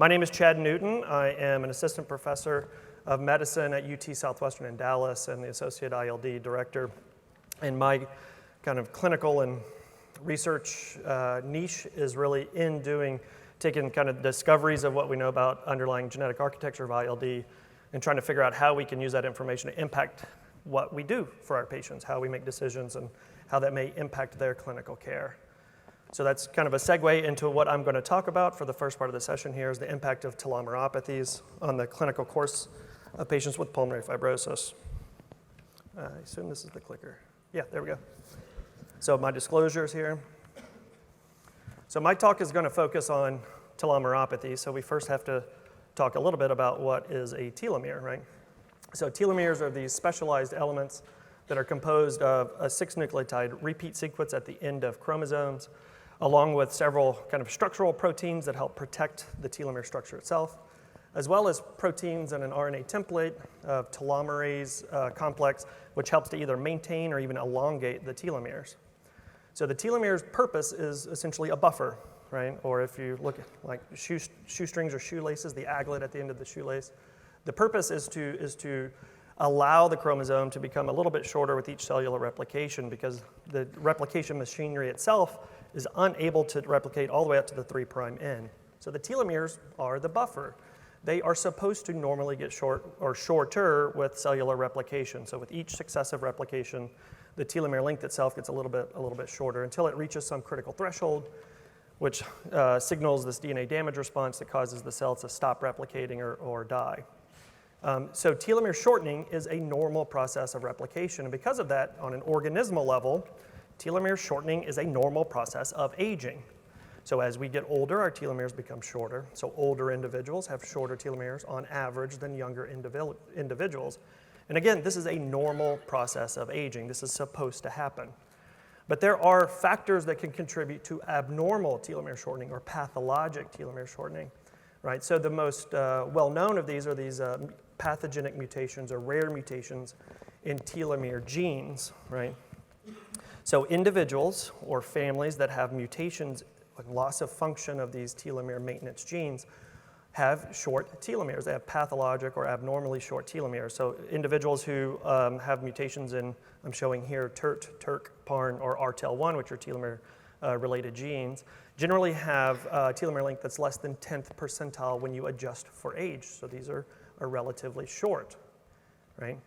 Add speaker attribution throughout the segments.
Speaker 1: My name is Chad Newton. I am an assistant professor of medicine at UT Southwestern in Dallas and the associate ILD director. And my kind of clinical and research niche is really in taking kind of discoveries of what we know about underlying genetic architecture of ILD and trying to figure out how we can use that information to impact what we do for our patients, how we make decisions, and how that may impact their clinical care. So that's kind of a segue into what I'm going to talk about for the first part of the session here is the impact of telomeropathies on the clinical course of patients with pulmonary fibrosis. I assume this is the clicker. Yeah, there we go. So my disclosures here. So my talk is going to focus on telomeropathy. So we first have to talk a little bit about what is a telomere, right? So telomeres are these specialized elements that are composed of a 6-nucleotide repeat sequence at the end of chromosomes, along with several kind of structural proteins that help protect the telomere structure itself, as well as proteins and an RNA template of telomerase complex, which helps to either maintain or even elongate the telomeres. So the telomere's purpose is essentially a buffer, right? Or if you look at like shoestrings or shoelaces, the aglet at the end of the shoelace, the purpose is to allow the chromosome to become a little bit shorter with each cellular replication because the replication machinery itself is unable to replicate all the way up to the 3' end. So the telomeres are the buffer. They are supposed to normally get short or shorter with cellular replication. So with each successive replication, the telomere length itself gets a little bit shorter until it reaches some critical threshold, which signals this DNA damage response that causes the cells to stop replicating or die. So telomere shortening is a normal process of replication, and because of that, on an organismal level, telomere shortening is a normal process of aging. So as we get older, our telomeres become shorter. So older individuals have shorter telomeres on average than younger individuals. And again, this is a normal process of aging. This is supposed to happen. But there are factors that can contribute to abnormal telomere shortening or pathologic telomere shortening, right? So the most well-known of these are these pathogenic mutations or rare mutations in telomere genes, right? So individuals or families that have mutations, like loss of function of these telomere maintenance genes, have short telomeres. They have pathologic or abnormally short telomeres. So individuals who have mutations in, I'm showing here, TERT, TERK, PARN, or RTEL1, which are telomere-related genes, generally have telomere length that's less than 10th percentile when you adjust for age. So these are relatively short, right?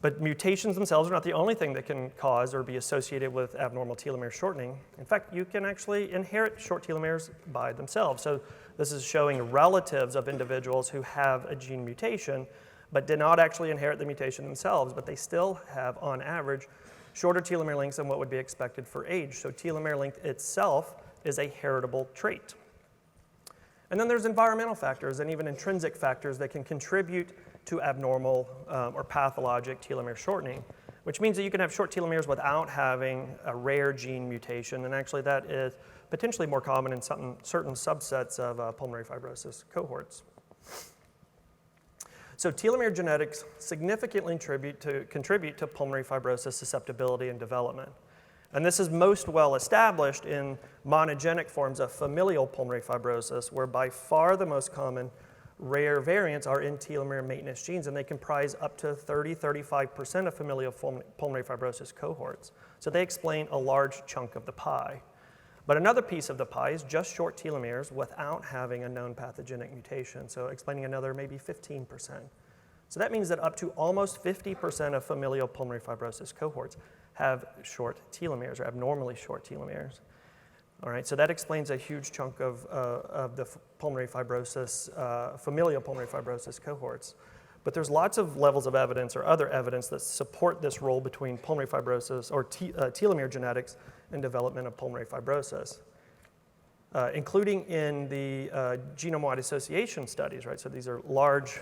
Speaker 1: But mutations themselves are not the only thing that can cause or be associated with abnormal telomere shortening. In fact, you can actually inherit short telomeres by themselves. So this is showing relatives of individuals who have a gene mutation, but did not actually inherit the mutation themselves, but they still have, on average, shorter telomere lengths than what would be expected for age. So telomere length itself is a heritable trait. And then there's environmental factors and even intrinsic factors that can contribute to abnormal or pathologic telomere shortening, which means that you can have short telomeres without having a rare gene mutation, and actually that is potentially more common in certain subsets of pulmonary fibrosis cohorts. So telomere genetics significantly contribute to pulmonary fibrosis susceptibility and development. And this is most well established in monogenic forms of familial pulmonary fibrosis, where by far the most common rare variants are in telomere maintenance genes, and they comprise up to 30-35% of familial pulmonary fibrosis cohorts. So they explain a large chunk of the pie. But another piece of the pie is just short telomeres without having a known pathogenic mutation, so explaining another maybe 15%. So that means that up to almost 50% of familial pulmonary fibrosis cohorts have short telomeres or abnormally short telomeres. All right, so that explains a huge chunk of the pulmonary fibrosis, familial pulmonary fibrosis cohorts. But there's lots of levels of evidence or other evidence that support this role between pulmonary fibrosis or telomere genetics and development of pulmonary fibrosis, including in the genome-wide association studies, right? So these are large,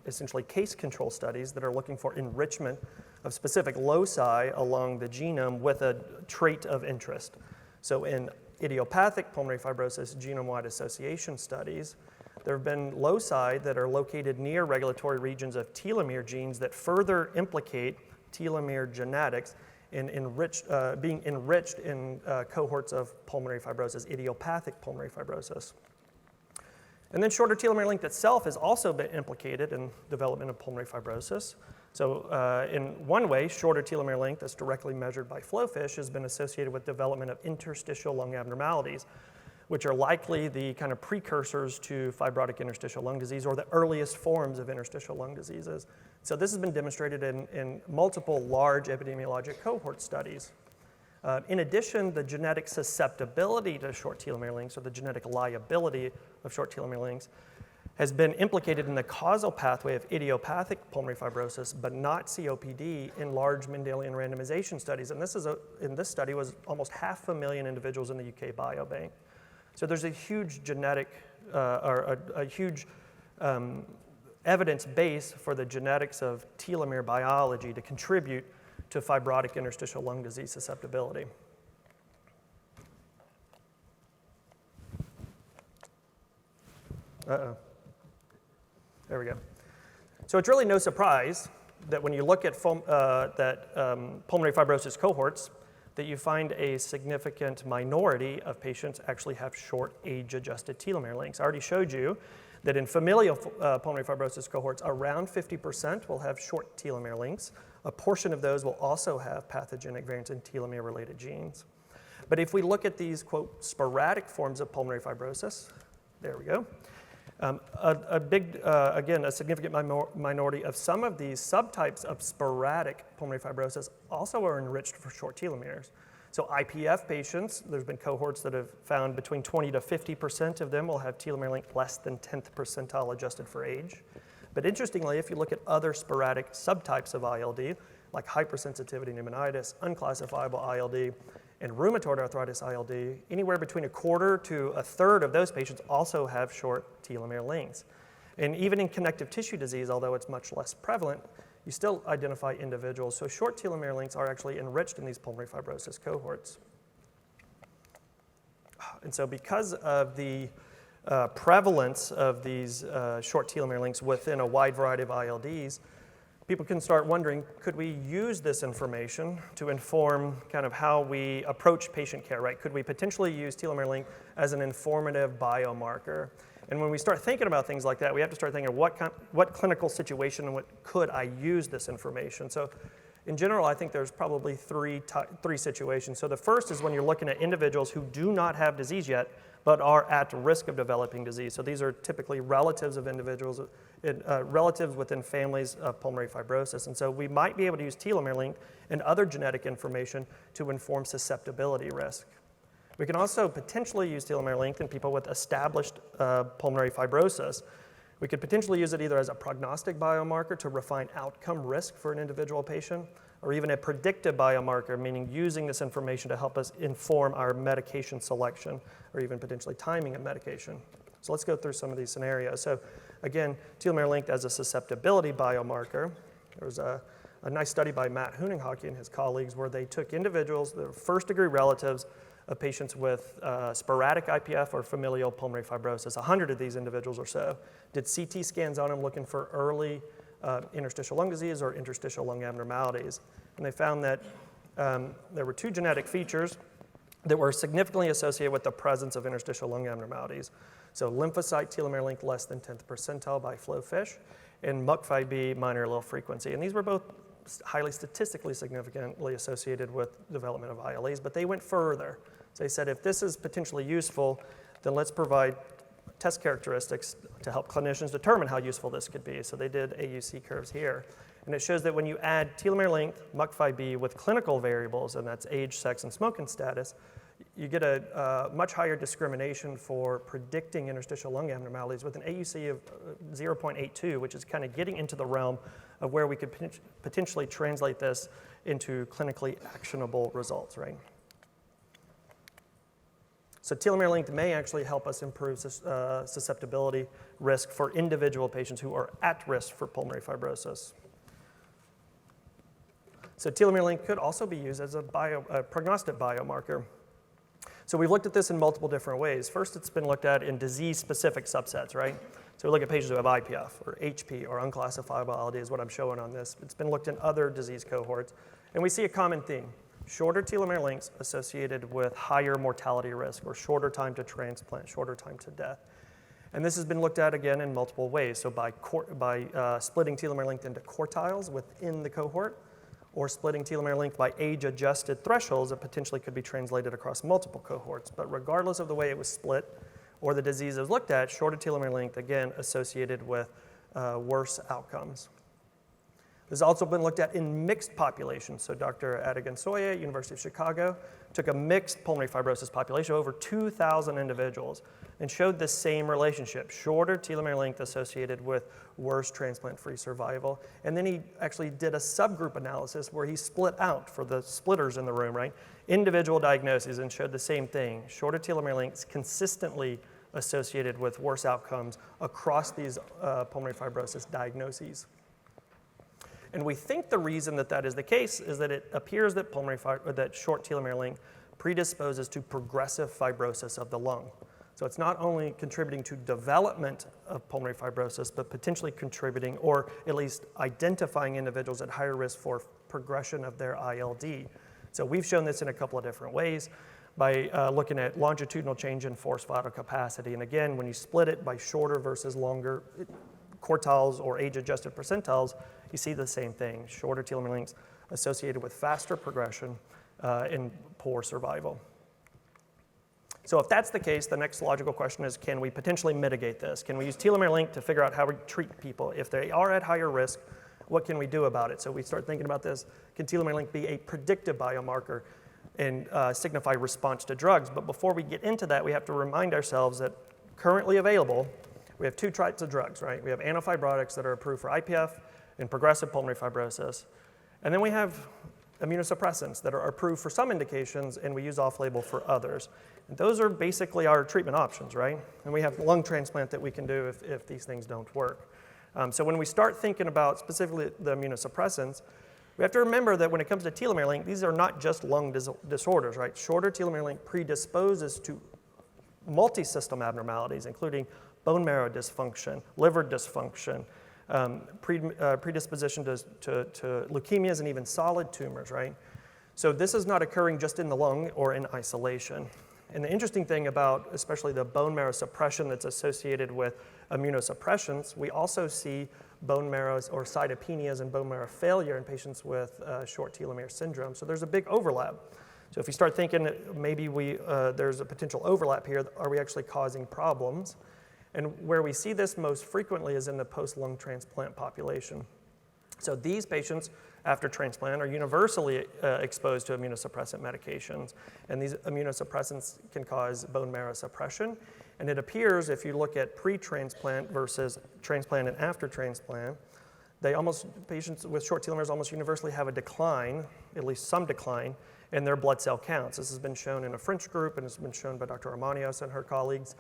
Speaker 1: essentially case control studies that are looking for enrichment of specific loci along the genome with a trait of interest. So in idiopathic pulmonary fibrosis genome-wide association studies, there have been loci that are located near regulatory regions of telomere genes that further implicate telomere genetics in being enriched in cohorts of pulmonary fibrosis, idiopathic pulmonary fibrosis. And then shorter telomere length itself has also been implicated in development of pulmonary fibrosis. So in one way, shorter telomere length that's directly measured by flowfish has been associated with development of interstitial lung abnormalities, which are likely the kind of precursors to fibrotic interstitial lung disease or the earliest forms of interstitial lung diseases. So this has been demonstrated in multiple large epidemiologic cohort studies. In addition, the genetic susceptibility to short telomere lengths or the genetic liability of short telomere lengths has been implicated in the causal pathway of idiopathic pulmonary fibrosis, but not COPD in large Mendelian randomization studies. And in this study was almost 500,000 individuals in the UK Biobank. So there's a huge genetic, a huge evidence base for the genetics of telomere biology to contribute to fibrotic interstitial lung disease susceptibility. There we go. So it's really no surprise that when you look at pulmonary fibrosis cohorts, that you find a significant minority of patients actually have short age-adjusted telomere lengths. I already showed you that in familial pulmonary fibrosis cohorts, around 50% will have short telomere lengths. A portion of those will also have pathogenic variants in telomere-related genes. But if we look at these, quote, sporadic forms of pulmonary fibrosis, there we go, again, a significant minority of some of these subtypes of sporadic pulmonary fibrosis also are enriched for short telomeres. So IPF patients, there's been cohorts that have found between 20 to 50% of them will have telomere length less than 10th percentile adjusted for age. But interestingly, if you look at other sporadic subtypes of ILD, like hypersensitivity pneumonitis, unclassifiable ILD, and rheumatoid arthritis ILD, anywhere between a quarter to a third of those patients also have short telomere lengths. And even in connective tissue disease, although it's much less prevalent, you still identify individuals. So short telomere lengths are actually enriched in these pulmonary fibrosis cohorts. And so because of the prevalence of these short telomere lengths within a wide variety of ILDs, people can start wondering, could we use this information to inform kind of how we approach patient care, right? Could we potentially use telomere length as an informative biomarker? And when we start thinking about things like that, we have to start thinking, what clinical situation and what could I use this information? So in general, I think there's probably three situations. So the first is when you're looking at individuals who do not have disease yet, but are at risk of developing disease. So these are typically relatives of individuals, relatives within families of pulmonary fibrosis. And so we might be able to use telomere length and other genetic information to inform susceptibility risk. We can also potentially use telomere length in people with established pulmonary fibrosis. We could potentially use it either as a prognostic biomarker to refine outcome risk for an individual patient, or even a predictive biomarker, meaning using this information to help us inform our medication selection, or even potentially timing of medication. So let's go through some of these scenarios. So again, telomere length as a susceptibility biomarker. There was a nice study by Matt Hooninghockey and his colleagues where they took individuals, the first-degree relatives of patients with sporadic IPF or familial pulmonary fibrosis, 100 of these individuals or so, did CT scans on them looking for early interstitial lung disease or interstitial lung abnormalities. And they found that there were two genetic features that were significantly associated with the presence of interstitial lung abnormalities. So lymphocyte telomere length less than 10th percentile by flowfish, and MUC5B minor allele frequency. And these were both highly statistically significantly associated with development of ILDs, but they went further. So they said, if this is potentially useful, then let's provide test characteristics to help clinicians determine how useful this could be. So they did AUC curves here. And it shows that when you add telomere length, MUC5B with clinical variables, and that's age, sex, and smoking status, you get a much higher discrimination for predicting interstitial lung abnormalities with an AUC of 0.82, which is kind of getting into the realm of where we could potentially translate this into clinically actionable results, right? So telomere length may actually help us improve susceptibility risk for individual patients who are at risk for pulmonary fibrosis. So telomere length could also be used as a prognostic biomarker. So we've looked at this in multiple different ways. First, it's been looked at in disease-specific subsets, right? So we look at patients who have IPF or HP or unclassifiable ILD is what I'm showing on this. It's been looked in other disease cohorts, and we see a common theme. Shorter telomere lengths associated with higher mortality risk or shorter time to transplant, shorter time to death. And this has been looked at again in multiple ways. So by splitting telomere length into quartiles within the cohort, or splitting telomere length by age-adjusted thresholds that potentially could be translated across multiple cohorts. But regardless of the way it was split or the disease was looked at, shorter telomere length, again, associated with worse outcomes. This has also been looked at in mixed populations. So Dr. Adigansoya at University of Chicago took a mixed pulmonary fibrosis population, over 2,000 individuals, and showed the same relationship, shorter telomere length associated with worse transplant-free survival. And then he actually did a subgroup analysis where he split out, for the splitters in the room, right, individual diagnoses, and showed the same thing, shorter telomere lengths consistently associated with worse outcomes across these pulmonary fibrosis diagnoses. And we think the reason that that is the case is that it appears that that short telomere length predisposes to progressive fibrosis of the lung. So it's not only contributing to development of pulmonary fibrosis, but potentially contributing, or at least identifying individuals at higher risk for progression of their ILD. So we've shown this in a couple of different ways by looking at longitudinal change in forced vital capacity. And again, when you split it by shorter versus longer quartiles or age-adjusted percentiles, you see the same thing, shorter telomere lengths associated with faster progression and poor survival. So if that's the case, the next logical question is, can we potentially mitigate this? Can we use telomere length to figure out how we treat people? If they are at higher risk, what can we do about it? So we start thinking about this, can telomere length be a predictive biomarker and signify response to drugs? But before we get into that, we have to remind ourselves that currently available, we have two types of drugs, right? We have antifibrotics that are approved for IPF and progressive pulmonary fibrosis. And then we have immunosuppressants that are approved for some indications and we use off-label for others. And those are basically our treatment options, right? And we have lung transplant that we can do if these things don't work. So when we start thinking about specifically the immunosuppressants, we have to remember that when it comes to telomere length, these are not just lung disorders, right? Shorter telomere length predisposes to multi-system abnormalities, including bone marrow dysfunction, liver dysfunction, predisposition to leukemias and even solid tumors, right? So this is not occurring just in the lung or in isolation. And the interesting thing about especially the bone marrow suppression that's associated with immunosuppressions, we also see bone marrow or cytopenias and bone marrow failure in patients with short telomere syndrome. So there's a big overlap. So if you start thinking that maybe there's a potential overlap here, are we actually causing problems? And where we see this most frequently is in the post-lung transplant population. So these patients after transplant are universally exposed to immunosuppressant medications. And these immunosuppressants can cause bone marrow suppression. And it appears if you look at pre-transplant versus transplant and after transplant, patients with short telomeres almost universally have a decline, at least some decline, in their blood cell counts. This has been shown in a French group and it's been shown by Dr. Armanios and her colleagues.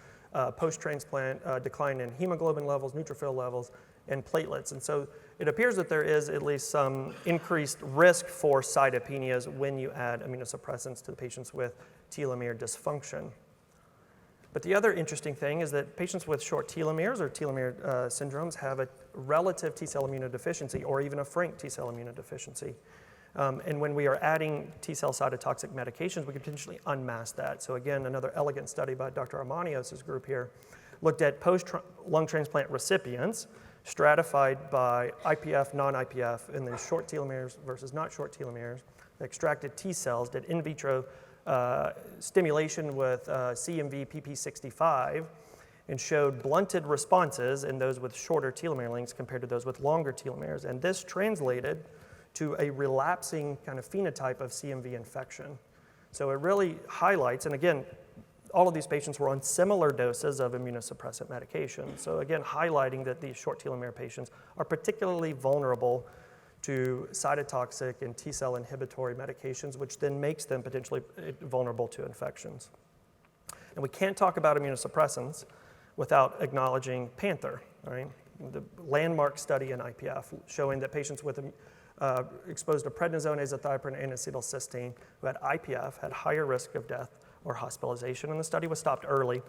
Speaker 1: Post-transplant decline in hemoglobin levels, neutrophil levels, and platelets. And so it appears that there is at least some increased risk for cytopenias when you add immunosuppressants to the patients with telomere dysfunction. But the other interesting thing is that patients with short telomeres or telomere syndromes have a relative T-cell immunodeficiency or even a frank T-cell immunodeficiency. And when we are adding T-cell cytotoxic medications, we can potentially unmask that. So again, another elegant study by Dr. Armanios' group here looked at post-lung transplant recipients stratified by IPF, non-IPF, and then short telomeres versus not short telomeres. They extracted T-cells, did in vitro stimulation with CMV PP65, and showed blunted responses in those with shorter telomere lengths compared to those with longer telomeres. And this translated to a relapsing kind of phenotype of CMV infection. So it really highlights, and again, all of these patients were on similar doses of immunosuppressant medication. So again, highlighting that these short telomere patients are particularly vulnerable to cytotoxic and T-cell inhibitory medications, which then makes them potentially vulnerable to infections. And we can't talk about immunosuppressants without acknowledging PANTHER, right? The landmark study in IPF showing that patients with exposed to prednisone, azathioprine, and acetylcysteine who had IPF had higher risk of death or hospitalization, and the study was stopped early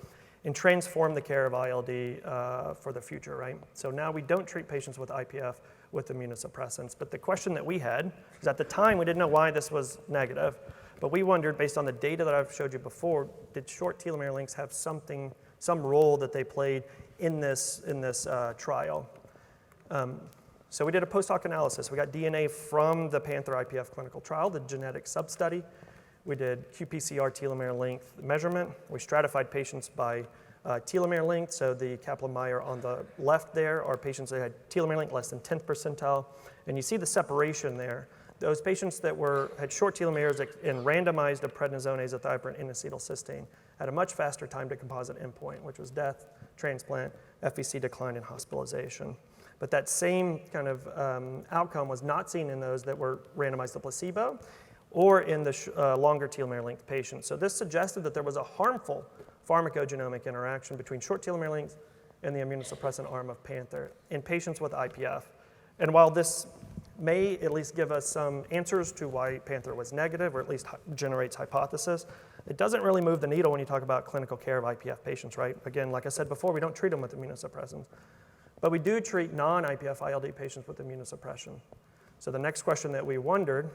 Speaker 1: and transformed the care of ILD for the future, right? So now we don't treat patients with IPF with immunosuppressants, but the question that we had is at the time we didn't know why this was negative, but we wondered based on the data that I've showed you before, did short telomere lengths have some role that they played in this trial. So we did a post-hoc analysis. We got DNA from the Panther IPF clinical trial, the genetic sub-study. We did qPCR telomere length measurement. We stratified patients by telomere length. So the Kaplan-Meier on the left there are patients that had telomere length less than 10th percentile. And you see the separation there. Those patients that had short telomeres and randomized to prednisone, azathioprine, and acetylcysteine had a much faster time to composite endpoint, which was death, transplant, FVC decline, and hospitalization. But that same kind of outcome was not seen in those that were randomized to placebo or in the longer telomere length patients. So this suggested that there was a harmful pharmacogenomic interaction between short telomere length and the immunosuppressant arm of Panther in patients with IPF. And while this may at least give us some answers to why Panther was negative, or at least generates hypothesis, it doesn't really move the needle when you talk about clinical care of IPF patients, right? Again, like I said before, we don't treat them with immunosuppressants. But we do treat non-IPF ILD patients with immunosuppression. So the next question that we wondered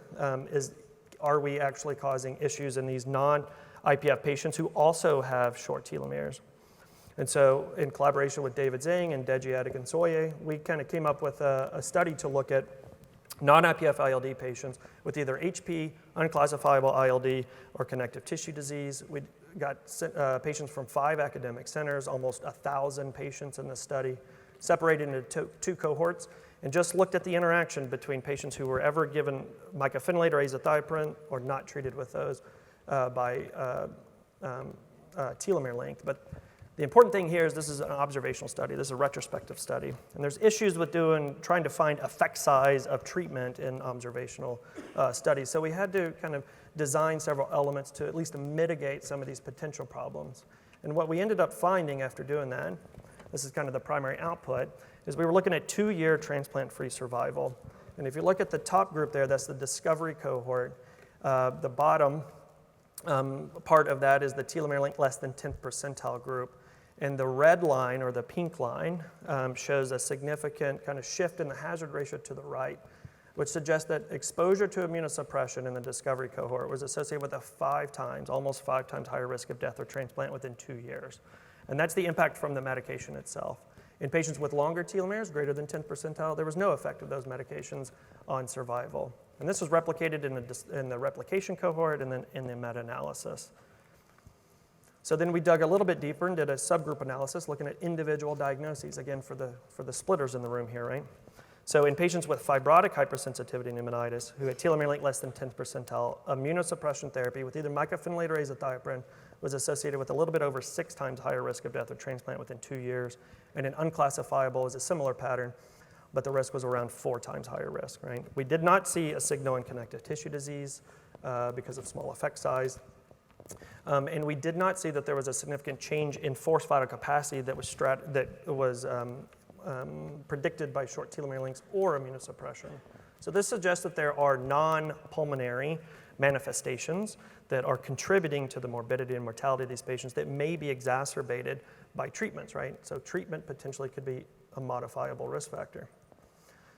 Speaker 1: is, are we actually causing issues in these non-IPF patients who also have short telomeres? And so in collaboration with David Zhang and Deji Adekinsoye, we kind of came up with a study to look at non-IPF ILD patients with either HP, unclassifiable ILD, or connective tissue disease. We got patients from 5 academic centers, almost 1,000 patients in this study, separated into two cohorts, and just looked at the interaction between patients who were ever given mycophenolate or azathioprine or not treated with those by telomere length. But the important thing here is this is an observational study. This is a retrospective study. And there's issues with trying to find effect size of treatment in observational studies. So we had to kind of design several elements to at least mitigate some of these potential problems. And what we ended up finding after doing that, this is kind of the primary output, is we were looking at 2-year transplant-free survival. And if you look at the top group there, that's the discovery cohort. The bottom part of that is the telomere length less than 10th percentile group. And the red line, or the pink line, shows a significant kind of shift in the hazard ratio to the right, which suggests that exposure to immunosuppression in the discovery cohort was associated with almost 5 times higher risk of death or transplant within 2 years. And that's the impact from the medication itself. In patients with longer telomeres, greater than 10th percentile, there was no effect of those medications on survival. And this was replicated in the replication cohort and then in the meta-analysis. So then we dug a little bit deeper and did a subgroup analysis looking at individual diagnoses, again, for the splitters in the room here, right? So in patients with fibrotic hypersensitivity pneumonitis who had telomere length less than 10th percentile, immunosuppression therapy with either mycophenolate or azathioprine was associated with a little bit over 6 times higher risk of death or transplant within 2 years. And in unclassifiable is a similar pattern, but the risk was around 4 times higher risk, right? We did not see a signal in connective tissue disease because of small effect size. And we did not see that there was a significant change in forced vital capacity that was predicted by short telomere lengths or immunosuppression. So this suggests that there are non-pulmonary manifestations that are contributing to the morbidity and mortality of these patients that may be exacerbated by treatments, right? So treatment potentially could be a modifiable risk factor.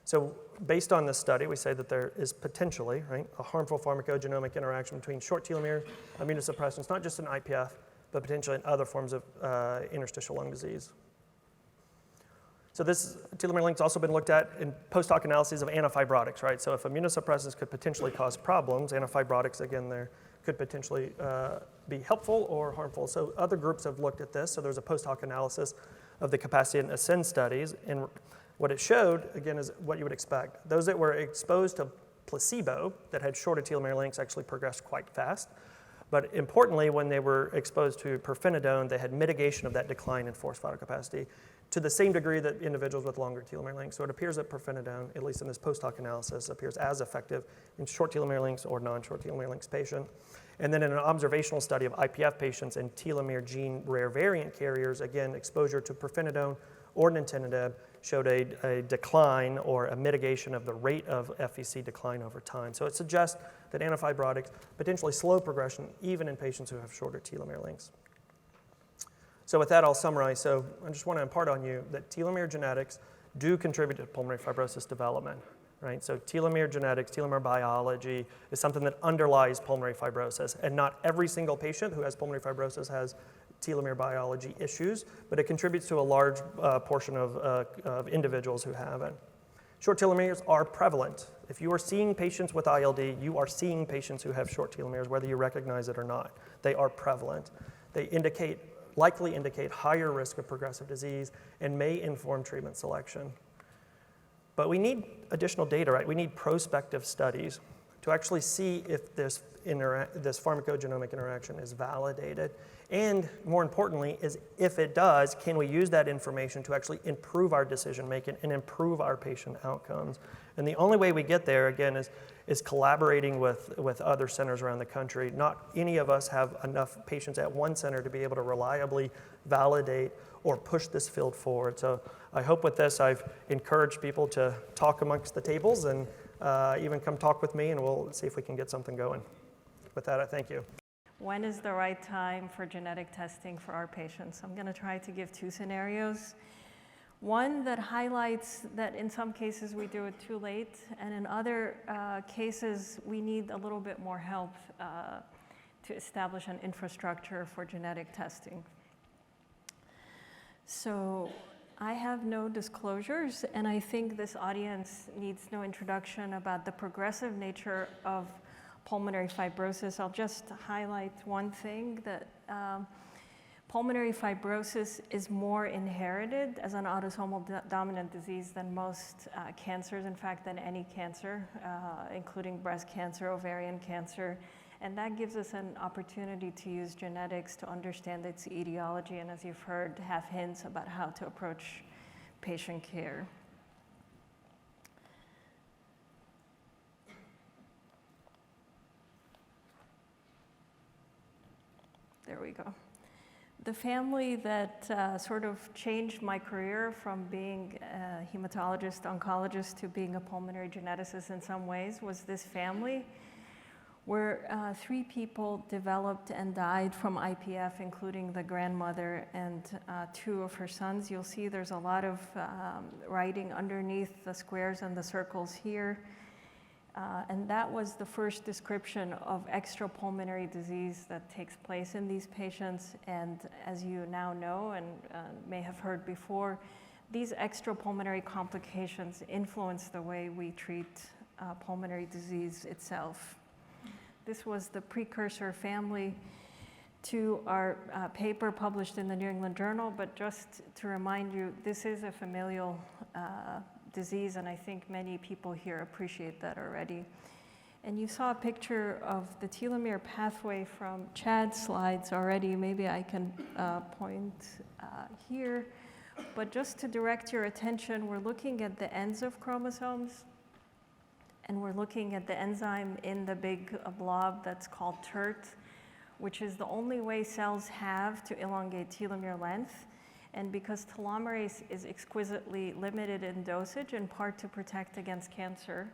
Speaker 1: So based on this study, we say that there is potentially, right, a harmful pharmacogenomic interaction between short telomeres, immunosuppressants, not just in IPF, but potentially in other forms of interstitial lung disease. So this telomere length has also been looked at in post-hoc analyses of antifibrotics, right? So if immunosuppressants could potentially cause problems, antifibrotics, again, there could potentially be helpful or harmful. So other groups have looked at this. So there's a post-hoc analysis of the capacity and ascend studies. And what it showed, again, is what you would expect. Those that were exposed to placebo that had shorter telomere lengths actually progressed quite fast. But importantly, when they were exposed to pirfenidone, they had mitigation of that decline in forced vital capacity to the same degree that individuals with longer telomere lengths. So it appears that pirfenidone, at least in this post-hoc analysis, appears as effective in short telomere lengths or non-short telomere lengths patient. And then in an observational study of IPF patients and telomere gene rare variant carriers, again, exposure to pirfenidone or nintedanib showed a decline or a mitigation of the rate of FVC decline over time. So it suggests that antifibrotics potentially slow progression even in patients who have shorter telomere lengths. So with that, I'll summarize. So I just want to impart on you that telomere genetics do contribute to pulmonary fibrosis development, right? So telomere genetics, telomere biology is something that underlies pulmonary fibrosis, and not every single patient who has pulmonary fibrosis has telomere biology issues, but it contributes to a large portion of individuals who have it. Short telomeres are prevalent. If you are seeing patients with ILD, you are seeing patients who have short telomeres, whether you recognize it or not. They are prevalent. They likely indicate higher risk of progressive disease and may inform treatment selection. But we need additional data, right? We need prospective studies to actually see if this pharmacogenomic interaction is validated. And more importantly, is if it does, can we use that information to actually improve our decision making and improve our patient outcomes? And the only way we get there, again, is collaborating with other centers around the country. Not any of us have enough patients at one center to be able to reliably validate or push this field forward. So I hope with this I've encouraged people to talk amongst the tables and even come talk with me, and we'll see if we can get something going. With that, I thank you.
Speaker 2: When is the right time for genetic testing for our patients? I'm going to try to give two scenarios. One that highlights that in some cases we do it too late, and in other cases we need a little bit more help to establish an infrastructure for genetic testing. So I have no disclosures, and I think this audience needs no introduction about the progressive nature of pulmonary fibrosis. I'll just highlight one thing, that pulmonary fibrosis is more inherited as an autosomal dominant disease than most cancers, in fact, than any cancer, including breast cancer, ovarian cancer. And that gives us an opportunity to use genetics to understand its etiology, and as you've heard, have hints about how to approach patient care. There we go. The family that sort of changed my career from being a hematologist, oncologist, to being a pulmonary geneticist in some ways was this family, where 3 people developed and died from IPF, including the grandmother and 2 of her sons. You'll see there's a lot of writing underneath the squares and the circles here. And that was the first description of extrapulmonary disease that takes place in these patients. And as you now know and may have heard before, these extrapulmonary complications influence the way we treat pulmonary disease itself. This was the precursor family to our paper published in the New England Journal, but just to remind you, this is a familial disease, and I think many people here appreciate that already. And you saw a picture of the telomere pathway from Chad's slides already. Maybe I can point here, but just to direct your attention, we're looking at the ends of chromosomes, and we're looking at the enzyme in the big blob that's called TERT, which is the only way cells have to elongate telomere length. And because telomerase is exquisitely limited in dosage, in part to protect against cancer,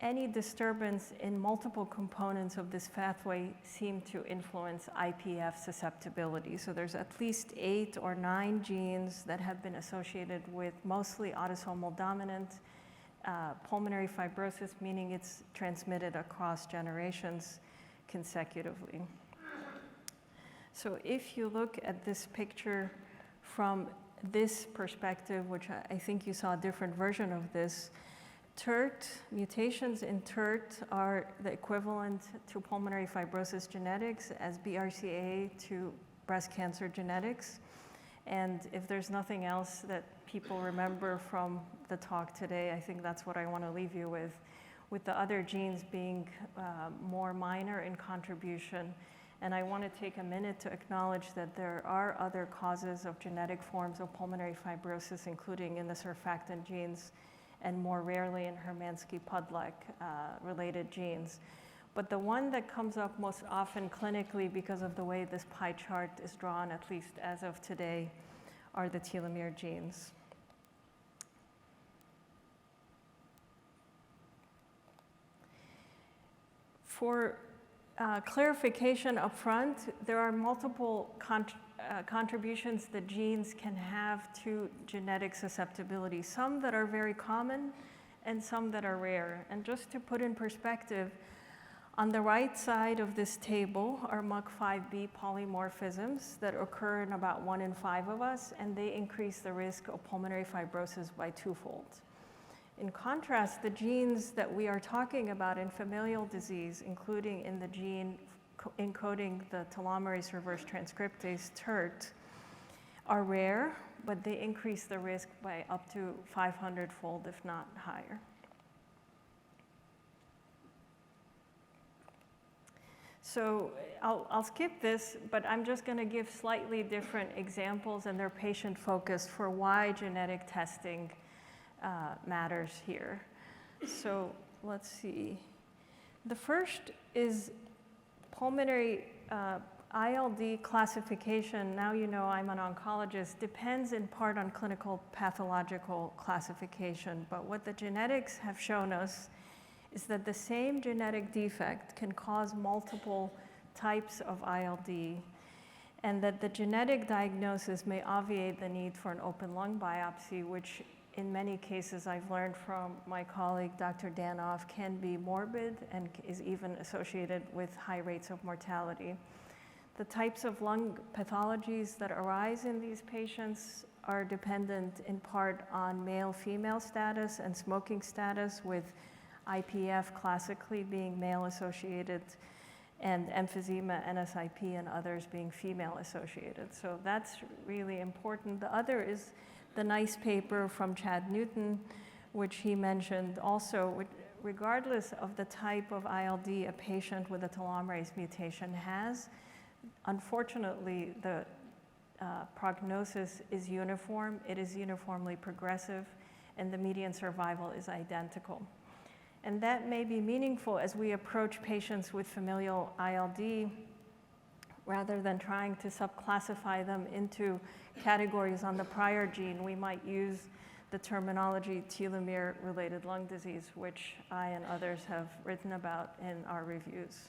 Speaker 2: any disturbance in multiple components of this pathway seem to influence IPF susceptibility. So there's at least 8 or 9 genes that have been associated with mostly autosomal dominant pulmonary fibrosis, meaning it's transmitted across generations consecutively. So if you look at this picture from this perspective, which I think you saw a different version of this, TERT, mutations in TERT are the equivalent to pulmonary fibrosis genetics as BRCA to breast cancer genetics. And if there's nothing else that people remember from the talk today, I think that's what I want to leave you with the other genes being more minor in contribution. And I want to take a minute to acknowledge that there are other causes of genetic forms of pulmonary fibrosis, including in the surfactant genes and more rarely in Hermansky-Pudlak related genes. But the one that comes up most often clinically because of the way this pie chart is drawn, at least as of today, are the telomere genes. For clarification up front, there are multiple contributions that genes can have to genetic susceptibility, some that are very common and some that are rare. And just to put in perspective, On the right side of this table are MUC5B polymorphisms that occur in about 1 in 5 of us, and they increase the risk of pulmonary fibrosis by twofold. In contrast, the genes that we are talking about in familial disease, including in the gene encoding the telomerase reverse transcriptase TERT, are rare, but they increase the risk by up to 500-fold, if not higher. So I'll skip this, but I'm just going to give slightly different examples, and they're patient-focused for why genetic testing matters here. So let's see. The first is pulmonary ILD classification. Now you know I'm an oncologist, depends in part on clinical pathological classification, but what the genetics have shown us is that the same genetic defect can cause multiple types of ILD, and that the genetic diagnosis may obviate the need for an open lung biopsy, which in many cases I've learned from my colleague, Dr. Danoff, can be morbid and is even associated with high rates of mortality. The types of lung pathologies that arise in these patients are dependent in part on male-female status and smoking status, with IPF classically being male-associated and emphysema, NSIP, and others being female-associated. So that's really important. The other is the nice paper from Chad Newton, which he mentioned also. Regardless of the type of ILD a patient with a telomerase mutation has, unfortunately, the prognosis is uniform. It is uniformly progressive, and the median survival is identical. And that may be meaningful as we approach patients with familial ILD, rather than trying to subclassify them into categories on the prior gene. We might use the terminology telomere-related lung disease, which I and others have written about in our reviews.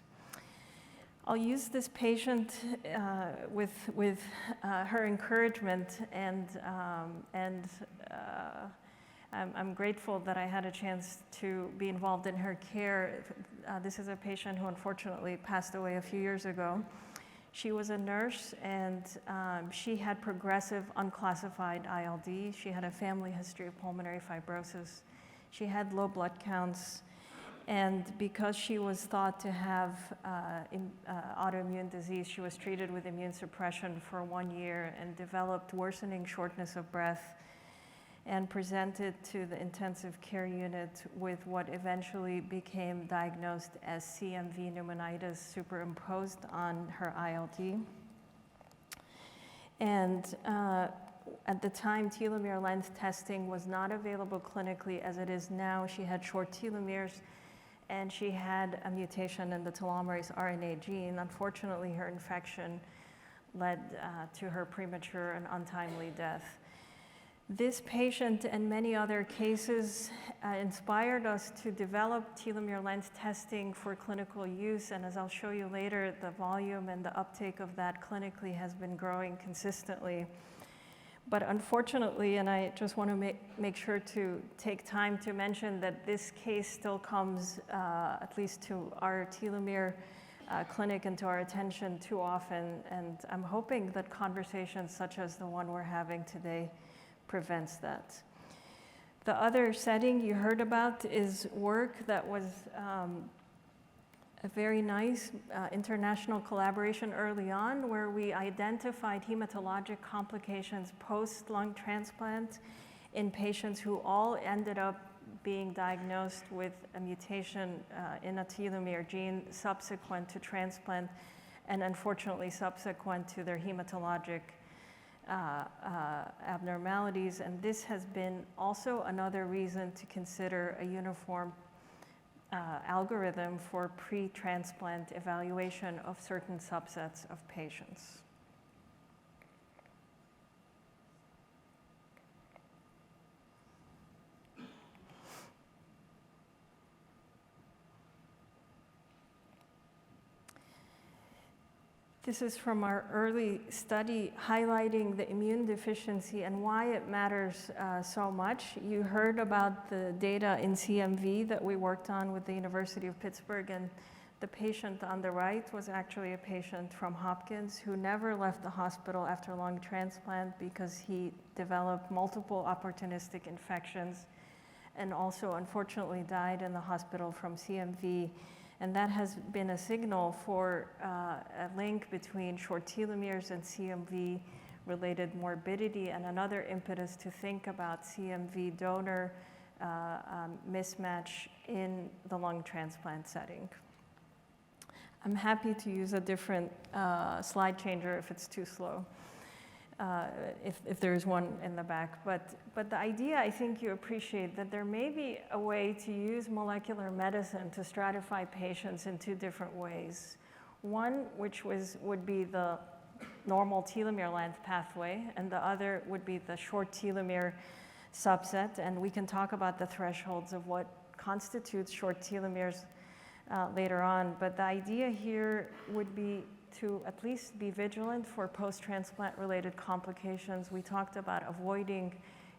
Speaker 2: I'll use this patient with her encouragement, and I'm grateful that I had a chance to be involved in her care. This is a patient who unfortunately passed away a few years ago. She was a nurse, and she had progressive unclassified ILD. She had a family history of pulmonary fibrosis. She had low blood counts, and because she was thought to have autoimmune disease, she was treated with immune suppression for 1 year and developed worsening shortness of breath, and presented to the intensive care unit with what eventually became diagnosed as CMV pneumonitis superimposed on her ILD. And at the time, telomere length testing was not available clinically as it is now. She had short telomeres, and she had a mutation in the telomerase RNA gene. Unfortunately, her infection led to her premature and untimely death. This patient and many other cases inspired us to develop telomere length testing for clinical use, and as I'll show you later, the volume and the uptake of that clinically has been growing consistently. But unfortunately, and I just want to make sure to take time to mention that this case still comes, at least to our telomere clinic and to our attention too often, and I'm hoping that conversations such as the one we're having today prevents that. The other setting you heard about is work that was a very nice international collaboration early on, where we identified hematologic complications post-lung transplant in patients who all ended up being diagnosed with a mutation in a telomere gene subsequent to transplant, and unfortunately subsequent to their hematologic abnormalities. And this has been also another reason to consider a uniform algorithm for pre-transplant evaluation of certain subsets of patients. This is from our early study highlighting the immune deficiency and why it matters so much. You heard about the data in CMV that we worked on with the University of Pittsburgh and The patient on the right was actually a patient from Hopkins who never left the hospital after lung transplant because he developed multiple opportunistic infections and also unfortunately died in the hospital from CMV. And that has been a signal for a link between short telomeres and CMV related morbidity, and another impetus to think about CMV donor mismatch in the lung transplant setting. I'm happy to use a different slide changer if it's too slow, if there's one in the back. But the idea, I think you appreciate, that there may be a way to use molecular medicine to stratify patients in two different ways. One, which would be the normal telomere length pathway, and the other would be the short telomere subset. And we can talk about the thresholds of what constitutes short telomeres later on, but the idea here would be to at least be vigilant for post-transplant related complications. We talked about avoiding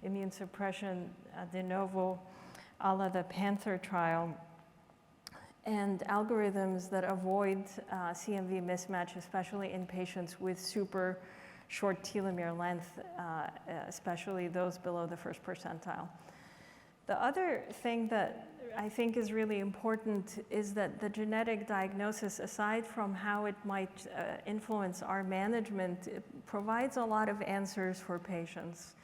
Speaker 2: immune suppression de novo, a la the Panther trial, and algorithms that avoid CMV mismatch, especially in patients with super short telomere length, especially those below the first percentile. The other thing that I think is really important is that the genetic diagnosis, aside from how it might influence our management, it provides a lot of answers for patients.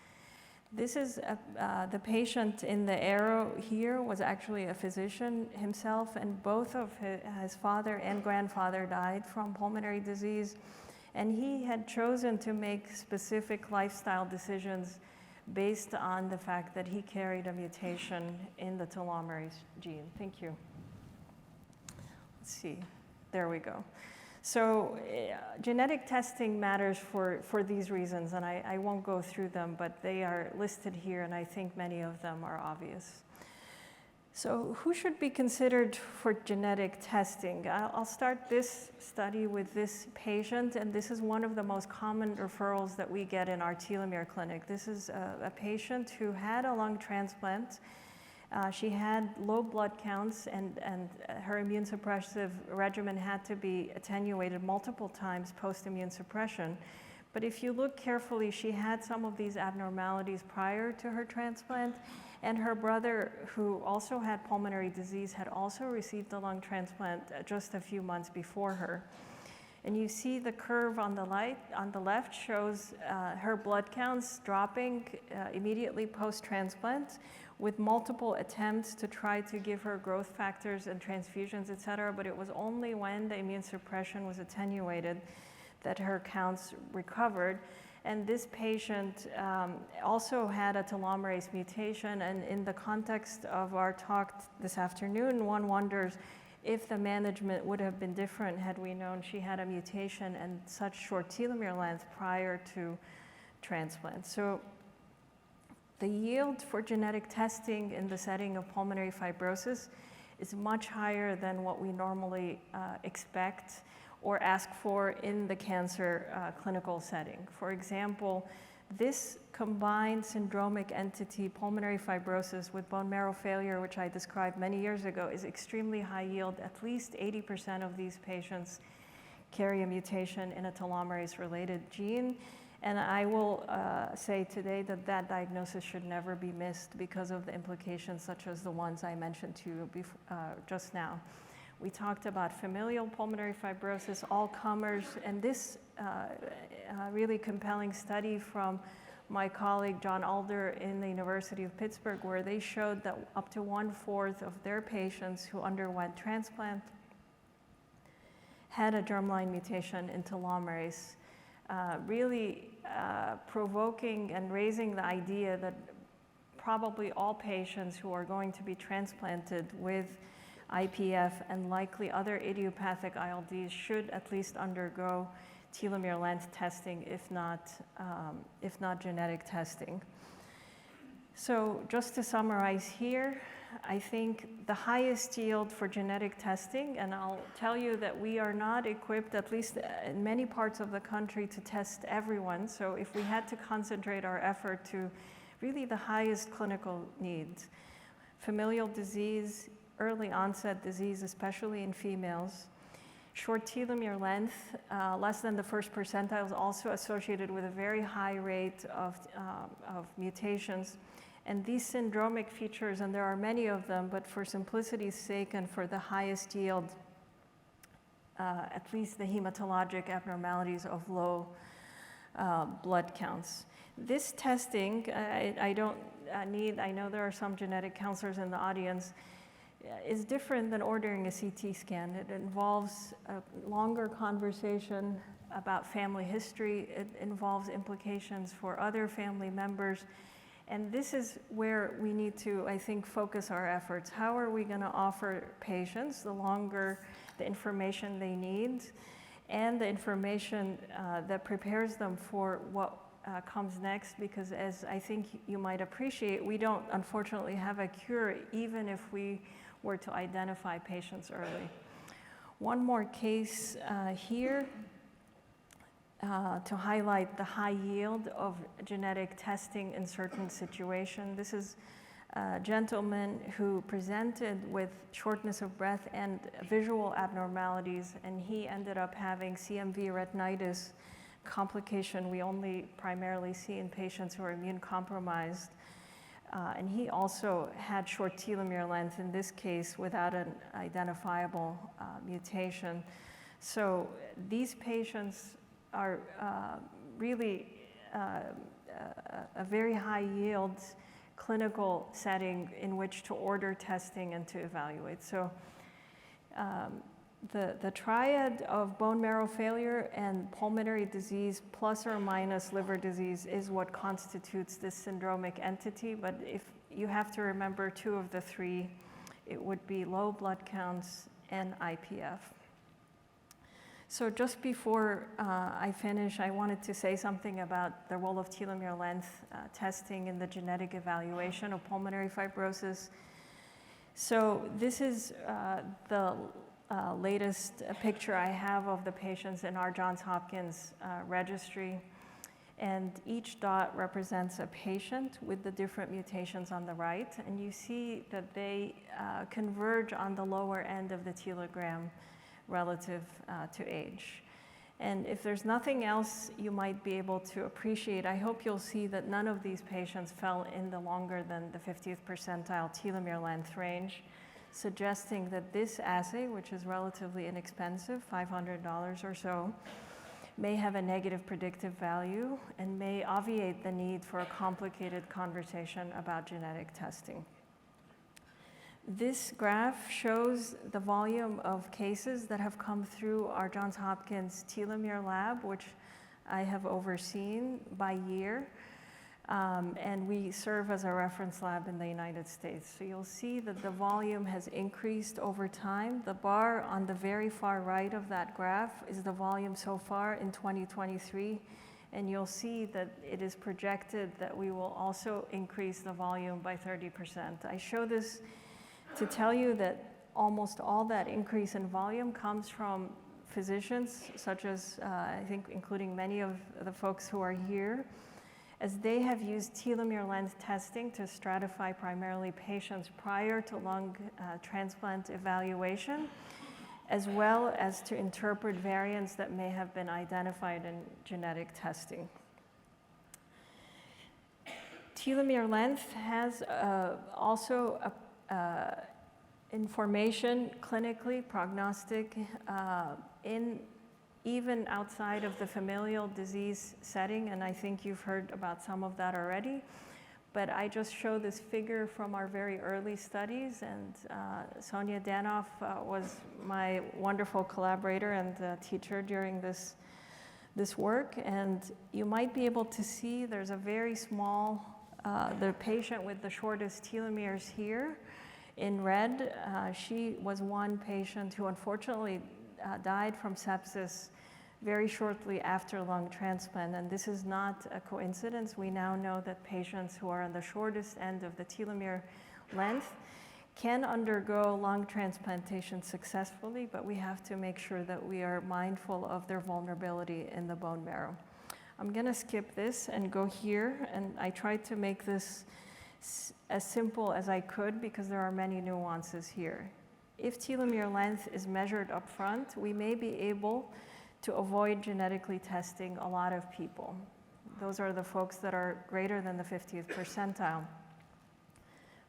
Speaker 2: This is the patient in the arrow here was actually a physician himself, and both of his father and grandfather died from pulmonary disease, and he had chosen to make specific lifestyle decisions based on the fact that he carried a mutation in the telomerase gene. Thank you. Let's see, there we go. So genetic testing matters for these reasons, and I won't go through them, but they are listed here, and I think many of them are obvious. So who should be considered for genetic testing? I'll start this study with this patient, and this is one of the most common referrals that we get in our telomere clinic. This is a patient who had a lung transplant. She had low blood counts, and her immune suppressive regimen had to be attenuated multiple times post-immune suppression. But if you look carefully, she had some of these abnormalities prior to her transplant, and her brother, who also had pulmonary disease, had also received a lung transplant just a few months before her. And you see the curve on the left shows her blood counts dropping immediately post-transplant, with multiple attempts to try to give her growth factors and transfusions, et cetera, but it was only when the immune suppression was attenuated that her counts recovered. And this patient also had a telomerase mutation, and in the context of our talk this afternoon, one wonders if the management would have been different had we known she had a mutation and such short telomere length prior to transplant. So the yield for genetic testing in the setting of pulmonary fibrosis is much higher than what we normally expect or ask for in the cancer clinical setting. For example, this combined syndromic entity, pulmonary fibrosis with bone marrow failure, which I described many years ago, is extremely high yield. At least 80% of these patients carry a mutation in a telomerase-related gene. And I will say today that that diagnosis should never be missed because of the implications such as the ones I mentioned to you just now. We talked about familial pulmonary fibrosis, all comers, and this really compelling study from my colleague John Alder in the University of Pittsburgh, where they showed that up to 1/4 of their patients who underwent transplant had a germline mutation in telomerase, really provoking and raising the idea that probably all patients who are going to be transplanted with IPF and likely other idiopathic ILDs should at least undergo telomere length testing, if not genetic testing. So just to summarize here, I think the highest yield for genetic testing, and I'll tell you that we are not equipped, at least in many parts of the country, to test everyone. So if we had to concentrate our effort to really the highest clinical needs, familial disease, early onset disease, especially in females. Short telomere length, less than the first percentile, is also associated with a very high rate of mutations. And these syndromic features, and there are many of them, but for simplicity's sake and for the highest yield, at least the hematologic abnormalities of low blood counts. This testing, I don't need, I know there are some genetic counselors in the audience, is different than ordering a CT scan. It involves a longer conversation about family history. It involves implications for other family members. And this is where we need to, I think, focus our efforts. How are we going to offer patients the information they need and the information that prepares them for what comes next? Because as I think you might appreciate, we don't unfortunately have a cure even if we were to identify patients early. One more case here to highlight the high yield of genetic testing in certain situations. This is a gentleman who presented with shortness of breath and visual abnormalities, and he ended up having CMV retinitis complication we only primarily see in patients who are immune compromised. And he also had short telomere length, in this case without an identifiable mutation. So these patients are really a very high yield clinical setting in which to order testing and to evaluate. So the triad of bone marrow failure and pulmonary disease plus or minus liver disease is what constitutes this syndromic entity. But if you have to remember two of the three, it would be low blood counts and IPF. So just before I finish, I wanted to say something about the role of telomere length testing in the genetic evaluation of pulmonary fibrosis. So this is the latest picture I have of the patients in our Johns Hopkins registry. And each dot represents a patient with the different mutations on the right. And you see that they converge on the lower end of the telogram relative to age. And if there's nothing else you might be able to appreciate, I hope you'll see that none of these patients fell in the longer than the 50th percentile telomere length range, suggesting that this assay, which is relatively inexpensive, $500 or so, may have a negative predictive value and may obviate the need for a complicated conversation about genetic testing. This graph shows the volume of cases that have come through our Johns Hopkins telomere lab, which I have overseen by year. And we serve as a reference lab in the United States. So you'll see that the volume has increased over time. The bar on the very far right of that graph is the volume so far in 2023. And you'll see that it is projected that we will also increase the volume by 30%. I show this to tell you that almost all that increase in volume comes from physicians, such as I think including many of the folks who are here, as they have used telomere length testing to stratify primarily patients prior to lung transplant evaluation, as well as to interpret variants that may have been identified in genetic testing. Telomere length has also information clinically, prognostic, even outside of the familial disease setting, and I think you've heard about some of that already. But I just show this figure from our very early studies, and Sonia Danoff was my wonderful collaborator and teacher during this work. And you might be able to see there's a very small, the patient with the shortest telomeres here in red. She was one patient who unfortunately died from sepsis very shortly after lung transplant, and this is not a coincidence. We now know that patients who are on the shortest end of the telomere length can undergo lung transplantation successfully, but we have to make sure that we are mindful of their vulnerability in the bone marrow. I'm gonna skip this and go here, and I tried to make this as simple as I could because there are many nuances here. If telomere length is measured up front, we may be able to avoid genetically testing a lot of people. Those are the folks that are greater than the 50th percentile.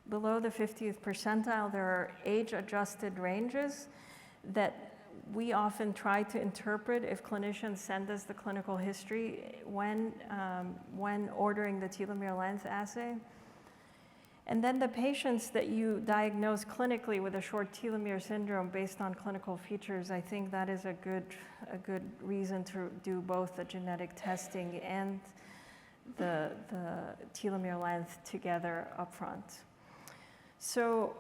Speaker 2: Below the 50th percentile, there are age-adjusted ranges that we often try to interpret if clinicians send us the clinical history when ordering the telomere length assay. And then the patients that you diagnose clinically with a short telomere syndrome based on clinical features, I think that is a good reason to do both the genetic testing and the telomere length together up front. So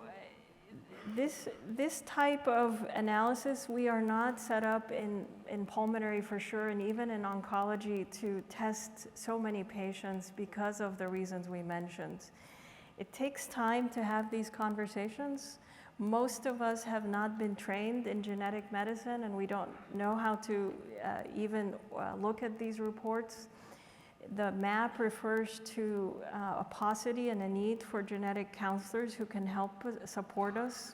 Speaker 2: this type of analysis, we are not set up in pulmonary for sure, and even in oncology to test so many patients because of the reasons we mentioned. It takes time to have these conversations. Most of us have not been trained in genetic medicine, and we don't know how to even look at these reports. The map refers to a paucity and a need for genetic counselors who can help support us.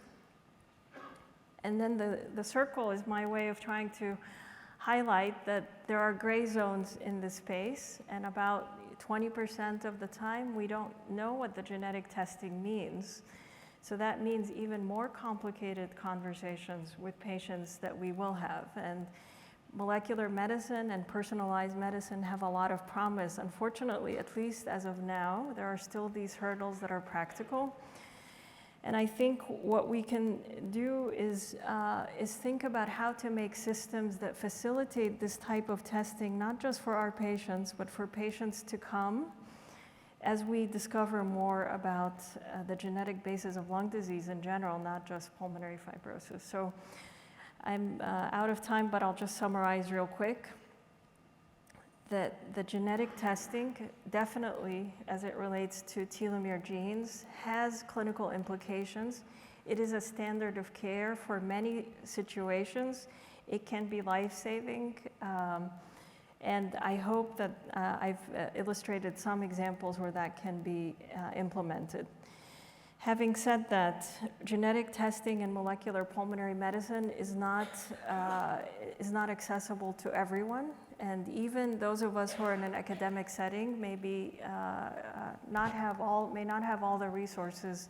Speaker 2: And then the circle is my way of trying to highlight that there are gray zones in this space, and about 20% of the time we don't know what the genetic testing means. So that means even more complicated conversations with patients that we will have. And molecular medicine and personalized medicine have a lot of promise. Unfortunately, at least as of now, there are still these hurdles that are practical. And I think what we can do is think about how to make systems that facilitate this type of testing, not just for our patients, but for patients to come as we discover more about the genetic basis of lung disease in general, not just pulmonary fibrosis. So I'm out of time, but I'll just summarize real quick that the genetic testing definitely, as it relates to telomere genes, has clinical implications. It is a standard of care for many situations. It can be life-saving, and I hope that I've illustrated some examples where that can be implemented. Having said that, genetic testing in molecular pulmonary medicine is not accessible to everyone, and even those of us who are in an academic setting may not have all the resources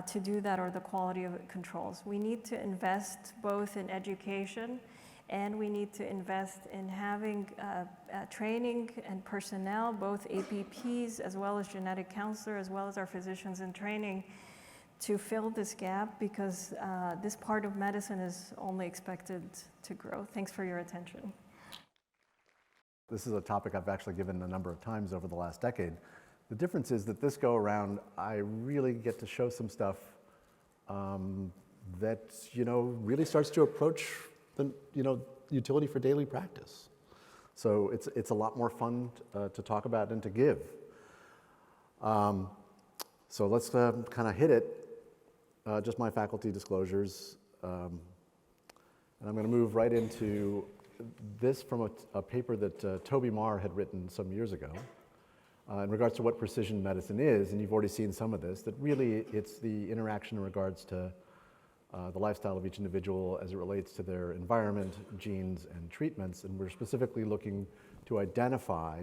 Speaker 2: to do that or the quality of controls. We need to invest both in education and we need to invest in having training and personnel, both APPs as well as genetic counselor, as well as our physicians in training, to fill this gap because this part of medicine is only expected to grow. Thanks for your attention.
Speaker 3: This is a topic I've actually given a number of times over the last decade. The difference is that this go around, I really get to show some stuff that really starts to approach the utility for daily practice. So it's a lot more fun to talk about and to give. So let's kind of hit it. Just my faculty disclosures, and I'm going to move right into this from a paper that Toby Marr had written some years ago in regards to what precision medicine is, and you've already seen some of this, that really it's the interaction in regards to the lifestyle of each individual as it relates to their environment, genes, and treatments, and we're specifically looking to identify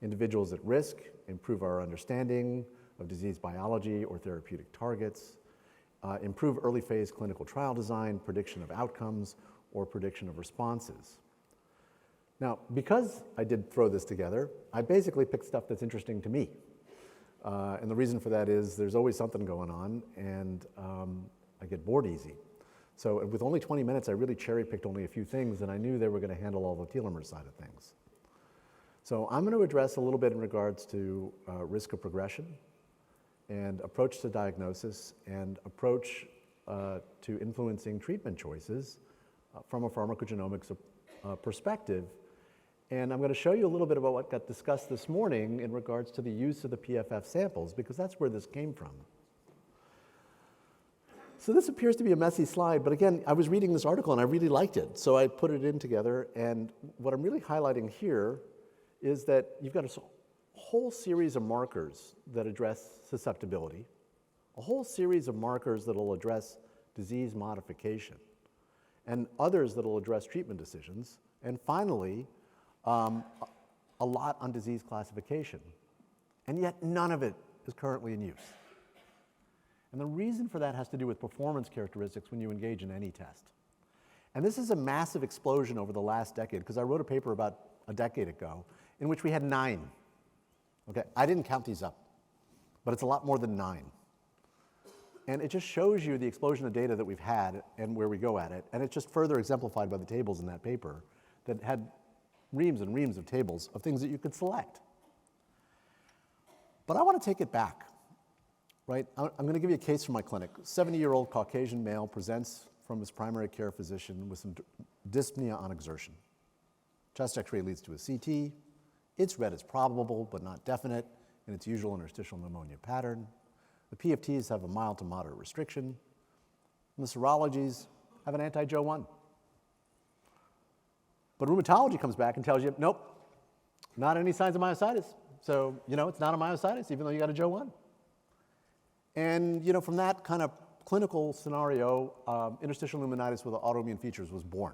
Speaker 3: individuals at risk, improve our understanding of disease biology or therapeutic targets, improve early phase clinical trial design, prediction of outcomes, or prediction of responses. Now, because I did throw this together, I basically picked stuff that's interesting to me. And the reason for that is there's always something going on, and I get bored easy. So with only 20 minutes, I really cherry-picked only a few things, and I knew they were going to handle all the telomere side of things. So I'm going to address a little bit in regards to risk of progression, and approach to diagnosis, and approach to influencing treatment choices from a pharmacogenomics perspective. And I'm going to show you a little bit about what got discussed this morning in regards to the use of the PFF samples, because that's where this came from. So this appears to be a messy slide, but again, I was reading this article and I really liked it, so I put it in together. And what I'm really highlighting here is that you've got a whole series of markers that address susceptibility, a whole series of markers that will address disease modification, and others that will address treatment decisions, and finally, a lot on disease classification. And yet none of it is currently in use. And the reason for that has to do with performance characteristics when you engage in any test. And this is a massive explosion over the last decade, because I wrote a paper about a decade ago in which we had 9. Okay, I didn't count these up, but it's a lot more than 9. And it just shows you the explosion of data that we've had and where we go at it. And it's just further exemplified by the tables in that paper that had reams and reams of tables of things that you could select. But I want to take it back, right? I'm going to give you a case from my clinic. 70-year-old Caucasian male presents from his primary care physician with some dyspnea on exertion. Chest x-ray leads to a CT. It's read as probable but not definite in its usual interstitial pneumonia pattern. The PFTs have a mild to moderate restriction. And the serologies have an anti-Jo1. But rheumatology comes back and tells you, nope, not any signs of myositis. So, it's not a myositis, even though you got a Jo1. And, from that kind of clinical scenario, interstitial pneumonitis with autoimmune features was born,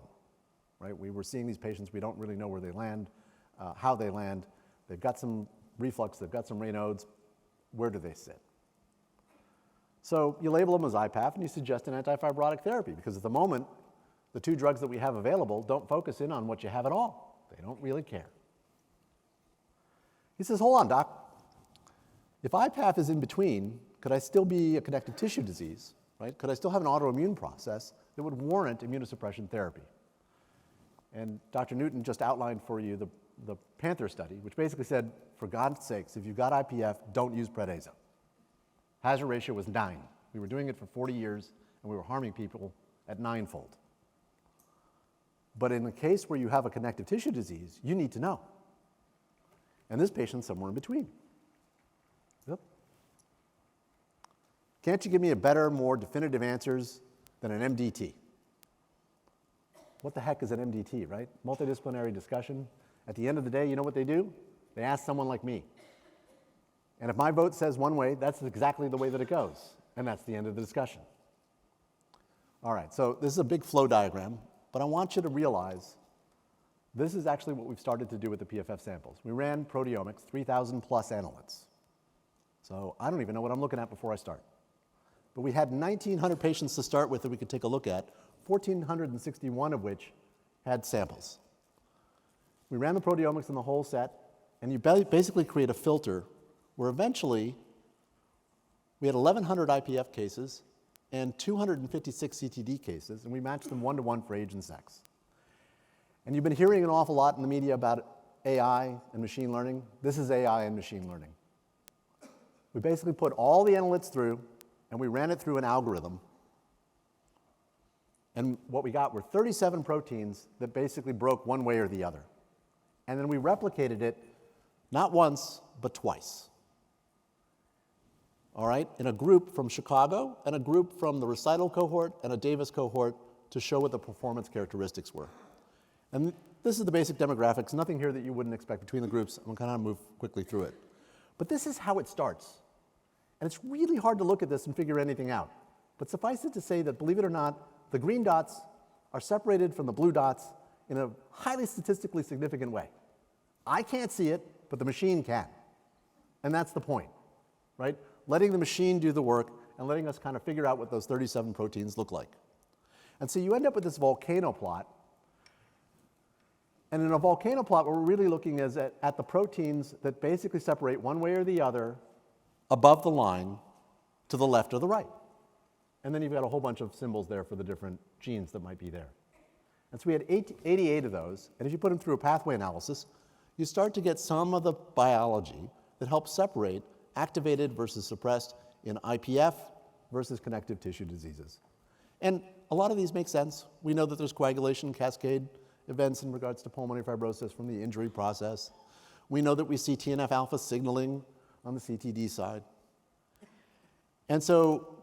Speaker 3: right? We were seeing these patients, we don't really know where they land, how they land. They've got some reflux, they've got some Raynaud's. Where do they sit? So you label them as IPAF and you suggest an antifibrotic therapy, because at the moment, the 2 drugs that we have available don't focus in on what you have at all. They don't really care. He says, hold on, doc. If IPAF is in between, could I still be a connective tissue disease, right? Could I still have an autoimmune process that would warrant immunosuppression therapy? And Dr. Newton just outlined for you the Panther study, which basically said, for God's sakes, if you've got IPF, don't use prednisone. Hazard ratio was 9. We were doing it for 40 years, and we were harming people at 9-fold. But in the case where you have a connective tissue disease, you need to know. And this patient's somewhere in between. Yep. Can't you give me a better, more definitive answers than an MDT? What the heck is an MDT, right? Multidisciplinary discussion. At the end of the day, you know what they do? They ask someone like me. And if my vote says one way, that's exactly the way that it goes. And that's the end of the discussion. All right, so this is a big flow diagram, but I want you to realize this is actually what we've started to do with the PFF samples. We ran Proteomics, 3,000 plus analytes. So I don't even know what I'm looking at before I start. But we had 1,900 patients to start with that we could take a look at, 1,461 of which had samples. We ran the proteomics in the whole set, and you basically create a filter where eventually we had 1,100 IPF cases and 256 CTD cases, and we matched them 1-to-1 for age and sex. And you've been hearing an awful lot in the media about AI and machine learning. This is AI and machine learning. We basically put all the analytes through, and we ran it through an algorithm. And what we got were 37 proteins that basically broke one way or the other. And then we replicated it not once, but twice. All right, in a group from Chicago and a group from the recital cohort and a Davis cohort to show what the performance characteristics were. And this is the basic demographics, nothing here that you wouldn't expect between the groups. I'm going to kind of move quickly through it. But this is how it starts. And it's really hard to look at this and figure anything out. But suffice it to say that, believe it or not, the green dots are separated from the blue dots in a highly statistically significant way. I can't see it, but the machine can. And that's the point, right? Letting the machine do the work and letting us kind of figure out what those 37 proteins look like. And so you end up with this volcano plot. And in a volcano plot, what we're really looking is at the proteins that basically separate one way or the other above the line to the left or the right. And then you've got a whole bunch of symbols there for the different genes that might be there. And so we had 88 of those, and if you put them through a pathway analysis, you start to get some of the biology that helps separate activated versus suppressed in IPF versus connective tissue diseases. And a lot of these make sense. We know that there's coagulation cascade events in regards to pulmonary fibrosis from the injury process. We know that we see TNF-alpha signaling on the CTD side. And so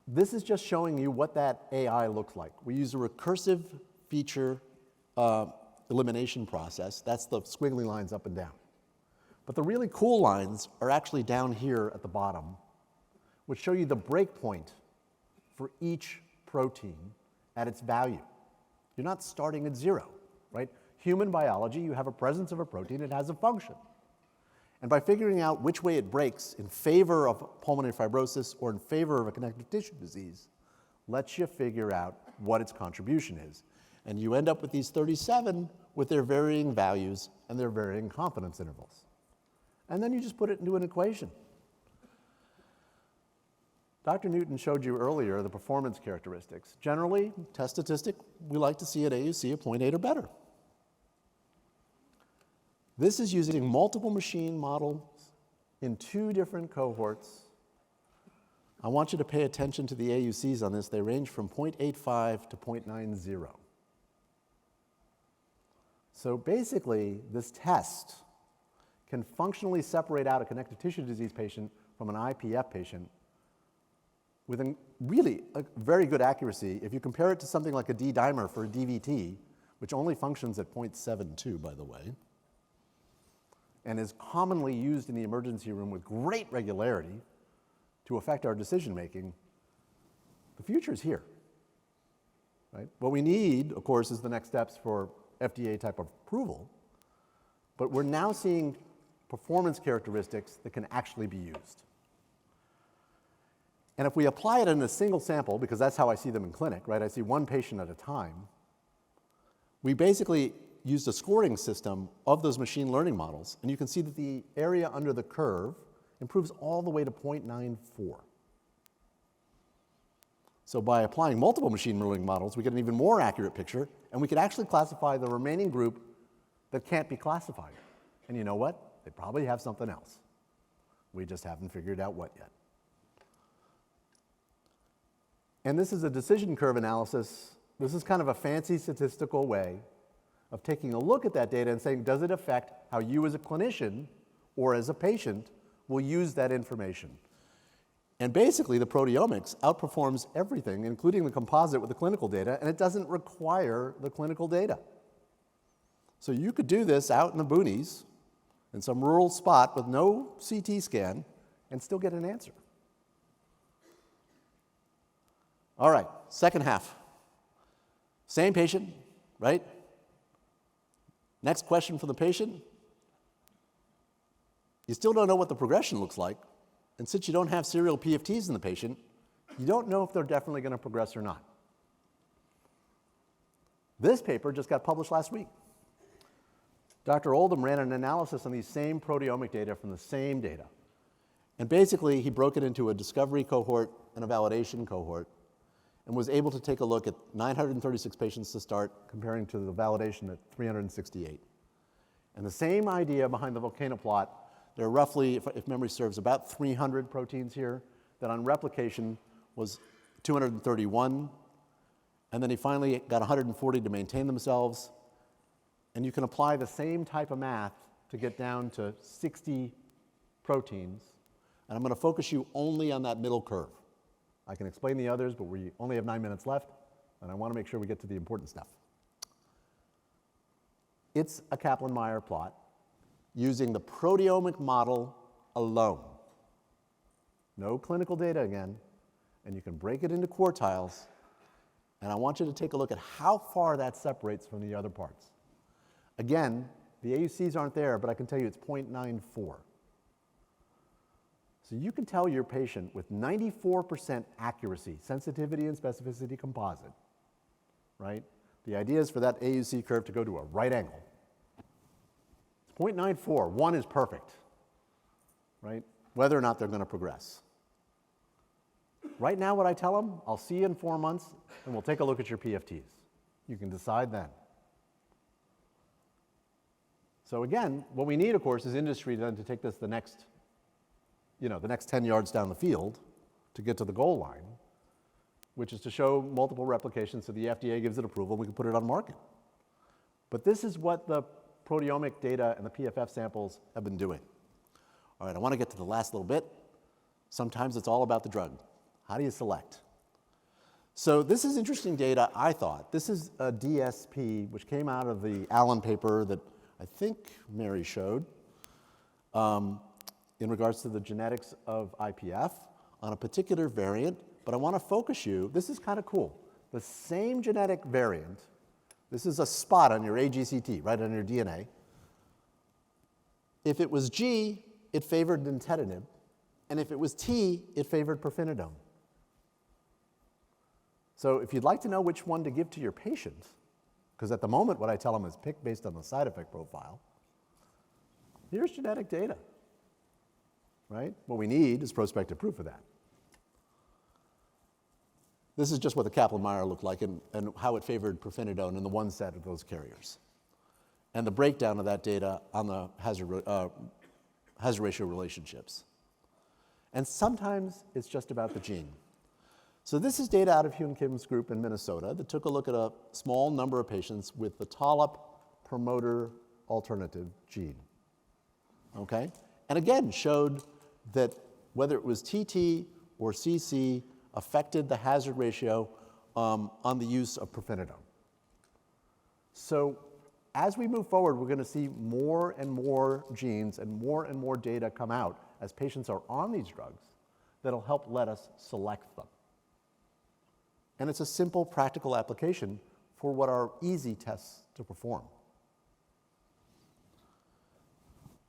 Speaker 3: this is just showing you what that AI looks like. We use a recursive feature elimination process. That's the squiggly lines up and down. But the really cool lines are actually down here at the bottom, which show you the break point for each protein at its value. You're not starting at 0, right? Human biology, you have a presence of a protein, it has a function. And by figuring out which way it breaks in favor of pulmonary fibrosis or in favor of a connective tissue disease, lets you figure out what its contribution is. And you end up with these 37 with their varying values and their varying confidence intervals. And then you just put it into an equation. Dr. Newton showed you earlier the performance characteristics. Generally, test statistic, we like to see an AUC of 0.8 or better. This is using multiple machine models in 2 different cohorts. I want you to pay attention to the AUCs on this. They range from 0.85 to 0.90. So basically, this test can functionally separate out a connective tissue disease patient from an IPF patient with a really very good accuracy. If you compare it to something like a D-dimer for a DVT, which only functions at 0.72, by the way, and is commonly used in the emergency room with great regularity to affect our decision making, the future is here, right? What we need, of course, is the next steps for FDA type of approval, but we're now seeing performance characteristics that can actually be used. And if we apply it in a single sample, because that's how I see them in clinic, right? I see one patient at a time. We basically used a scoring system of those machine learning models, and you can see that the area under the curve improves all the way to 0.94. So by applying multiple machine learning models, we get an even more accurate picture, and we can actually classify the remaining group that can't be classified. And you know what? They probably have something else. We just haven't figured out what yet. And this is a decision curve analysis. This is kind of a fancy statistical way of taking a look at that data and saying, does it affect how you as a clinician or as a patient will use that information? And basically, the proteomics outperforms everything, including the composite with the clinical data, and it doesn't require the clinical data. So you could do this out in the boonies in some rural spot with no CT scan and still get an answer. All right, second half. Same patient, right? Next question for the patient. You still don't know what the progression looks like. And since you don't have serial PFTs in the patient, you don't know if they're definitely going to progress or not. This paper just got published last week. Dr. Oldham ran an analysis on these same proteomic data from the same data. And basically, he broke it into a discovery cohort and a validation cohort, and was able to take a look at 936 patients to start, comparing to the validation at 368. And the same idea behind the volcano plot. There are roughly, if memory serves, about 300 proteins here that on replication was 231. And then he finally got 140 to maintain themselves. And you can apply the same type of math to get down to 60 proteins. And I'm going to focus you only on that middle curve. I can explain the others, but we only have 9 minutes left, and I want to make sure we get to the important stuff. It's a Kaplan-Meier plot using the proteomic model alone. No clinical data again, and you can break it into quartiles, and I want you to take a look at how far that separates from the other parts. Again, the AUCs aren't there, but I can tell you it's 0.94. So you can tell your patient with 94% accuracy, sensitivity and specificity composite, right? The idea is for that AUC curve to go to a right angle. It's 0.94, 1 is perfect, right? Whether or not they're going to progress. Right now what I tell them, I'll see you in 4 months and we'll take a look at your PFTs. You can decide then. So again, what we need, of course, is industry then to take this the next 10 yards down the field to get to the goal line, which is to show multiple replications so the FDA gives it approval and we can put it on market. But this is what the proteomic data and the PFF samples have been doing. All right, I want to get to the last little bit. Sometimes it's all about the drug. How do you select? So this is interesting data, I thought. This is a DSP, which came out of the Allen paper that I think Mary showed. in regards to the genetics of IPF on a particular variant, but I want to focus you, this is kind of cool. The same genetic variant, this is a spot on your AGCT, right on your DNA. If it was G, it favored nintedanib, and if it was T, it favored pirfenidone. So if you'd like to know which one to give to your patient, because at the moment what I tell them is pick based on the side effect profile, here's genetic data, right? What we need is prospective proof of that. This is just what the Kaplan-Meier looked like and how it favored pirfenidone in the one set of those carriers. And the breakdown of that data on the hazard ratio relationships. And sometimes it's just about the gene. So this is data out of Hyun Kim's group in Minnesota that took a look at a small number of patients with the TOLP promoter alternative gene. Okay? And again, showed that whether it was TT or CC affected the hazard ratio on the use of pirfenidone. So as we move forward, we're going to see more and more genes and more data come out as patients are on these drugs that'll help let us select them. And it's a simple, practical application for what are easy tests to perform.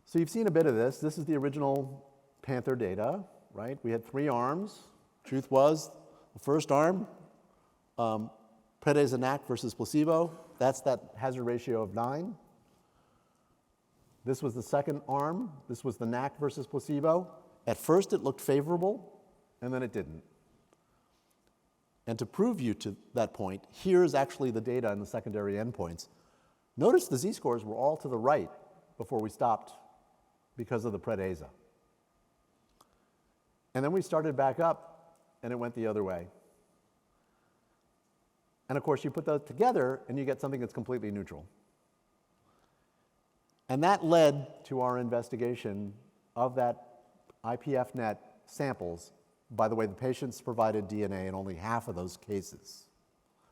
Speaker 3: So you've seen a bit of this. This is the original Panther data, right? We had 3 arms. Truth was, the first arm, prednisone versus placebo. That's that hazard ratio of 9. This was the second arm. This was the NAC versus placebo. At first, it looked favorable, and then it didn't. And to prove you to that point, here's actually the data and the secondary endpoints. Notice the z-scores were all to the right before we stopped because of the prednisone. And then we started back up, and it went the other way. And of course, you put those together, and you get something that's completely neutral. And that led to our investigation of that IPF-NET samples. By the way, the patients provided DNA in only half of those cases.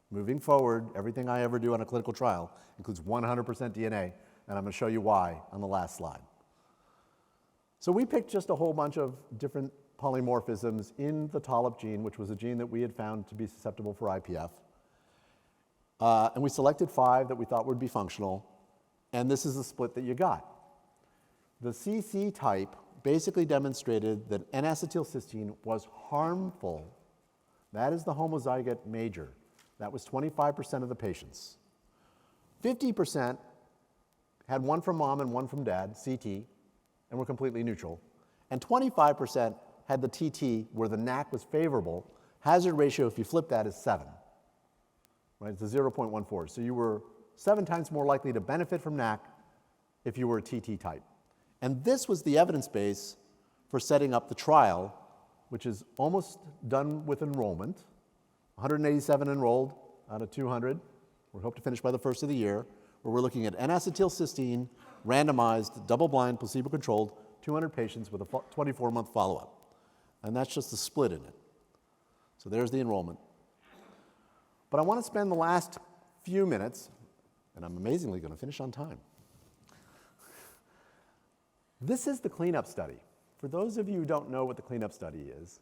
Speaker 3: Moving forward, everything I ever do on a clinical trial includes 100% DNA, and I'm going to show you why on the last slide. So we picked just a whole bunch of different polymorphisms in the TOLP gene, which was a gene that we had found to be susceptible for IPF. And we selected 5 that we thought would be functional, and this is the split that you got. The CC type basically demonstrated that N-acetylcysteine was harmful. That is the homozygote major. That was 25% of the patients. 50% had one from mom and one from dad, CT, and were completely neutral. And 25% had the TT, where the NAC was favorable. Hazard ratio, if you flip that, is 7. Right? It's a 0.14. So you were 7 times more likely to benefit from NAC if you were a TT type. And this was the evidence base for setting up the trial, which is almost done with enrollment. 187 enrolled out of 200. We hope to finish by the first of the year, where we're looking at N-acetylcysteine, randomized, double-blind, placebo-controlled, 200 patients with a 24-month follow-up. And that's just the split in it. So there's the enrollment. But I want to spend the last few minutes, and I'm amazingly going to finish on time. This is the cleanup study. For those of you who don't know what the cleanup study is,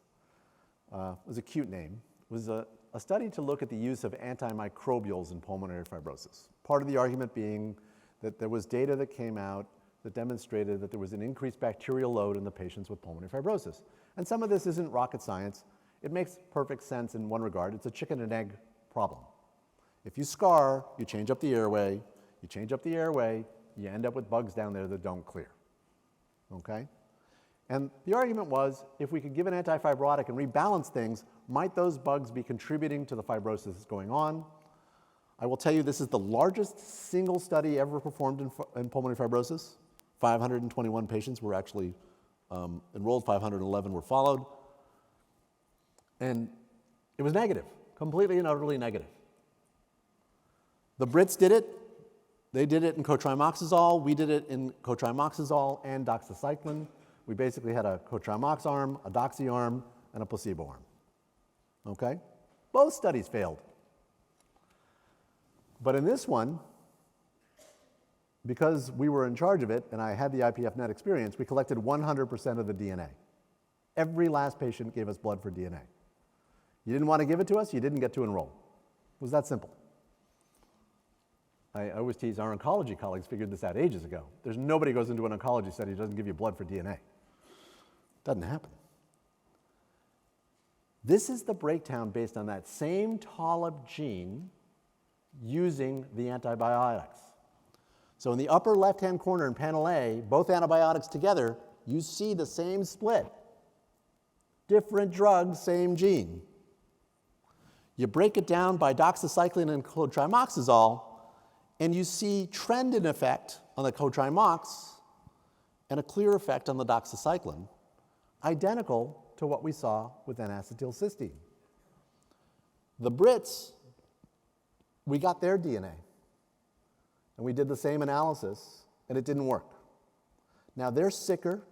Speaker 3: it was a cute name. It was a study to look at the use of antimicrobials in pulmonary fibrosis. Part of the argument being that there was data that came out that demonstrated that there was an increased bacterial load in the patients with pulmonary fibrosis. And some of this isn't rocket science. It makes perfect sense in one regard. It's a chicken and egg problem. If you scar, you change up the airway. You change up the airway, you end up with bugs down there that don't clear. Okay? And the argument was, if we could give an antifibrotic and rebalance things, might those bugs be contributing to the fibrosis that's going on? I will tell you this is the largest single study ever performed in pulmonary fibrosis. 521 patients were actually enrolled, 511 were followed. And it was negative, completely and utterly negative. The Brits did it. They did it in cotrimoxazole. We did it in cotrimoxazole and doxycycline. We basically had a cotrimox arm, a doxy arm, and a placebo arm. Okay? Both studies failed. But in this one, because we were in charge of it and I had the IPFNet experience, we collected 100% of the DNA. Every last patient gave us blood for DNA. You didn't want to give it to us, you didn't get to enroll. It was that simple. I always tease our oncology colleagues figured this out ages ago. There's nobody who goes into an oncology study who doesn't give you blood for DNA. Doesn't happen. This is the breakdown based on that same TOLIP gene using the antibiotics. So in the upper left-hand corner in panel A, both antibiotics together, you see the same split. Different drugs, same gene. You break it down by doxycycline and clotrimazole, and you see trend in effect on the cotrimox and a clear effect on the doxycycline, identical to what we saw with N-acetylcysteine. The Brits, we got their DNA, and we did the same analysis, and it didn't work. Now, they're sicker.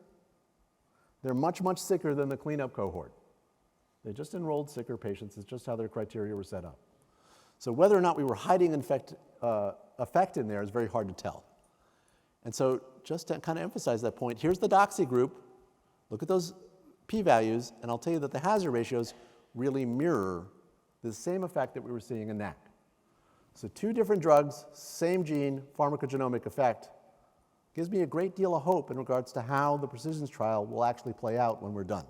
Speaker 3: They're much, much sicker than the cleanup cohort. They just enrolled sicker patients. It's just how their criteria were set up. So whether or not we were hiding effect in there is very hard to tell. And so just to kind of emphasize that point, here's the doxy group. Look at those p-values, and I'll tell you that the hazard ratios really mirror the same effect that we were seeing in NAC. So 2 different drugs, same gene, pharmacogenomic effect, gives me a great deal of hope in regards to how the Precisions trial will actually play out when we're done.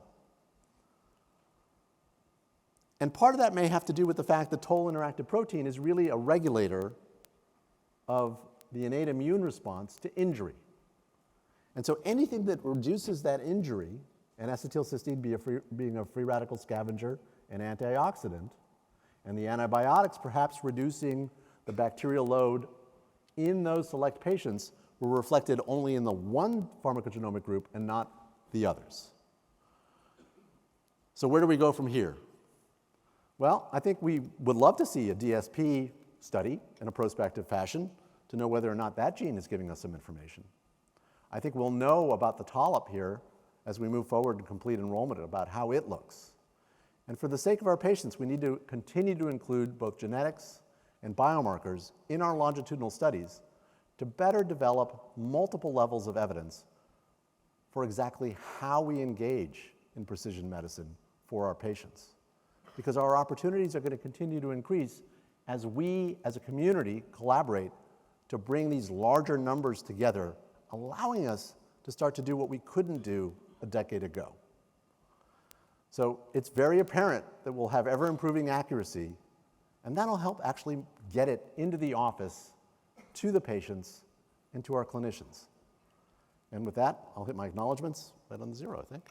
Speaker 3: And part of that may have to do with the fact that toll-interactive protein is really a regulator of the innate immune response to injury. And so anything that reduces that injury, and acetylcysteine being a free radical scavenger and antioxidant, and the antibiotics perhaps reducing the bacterial load in those select patients, were reflected only in the one pharmacogenomic group and not the others. So where do we go from here? Well, I think we would love to see a DSP study in a prospective fashion to know whether or not that gene is giving us some information. I think we'll know about the TOLIP here as we move forward and complete enrollment about how it looks. And for the sake of our patients, we need to continue to include both genetics and biomarkers in our longitudinal studies to better develop multiple levels of evidence for exactly how we engage in precision medicine for our patients. Because our opportunities are going to continue to increase as we, as a community, collaborate to bring these larger numbers together, allowing us to start to do what we couldn't do a decade ago. So it's very apparent that we'll have ever-improving accuracy, and that'll help actually get it into the office, to the patients, and to our clinicians. And with that, I'll hit my acknowledgments right on the 0, I think.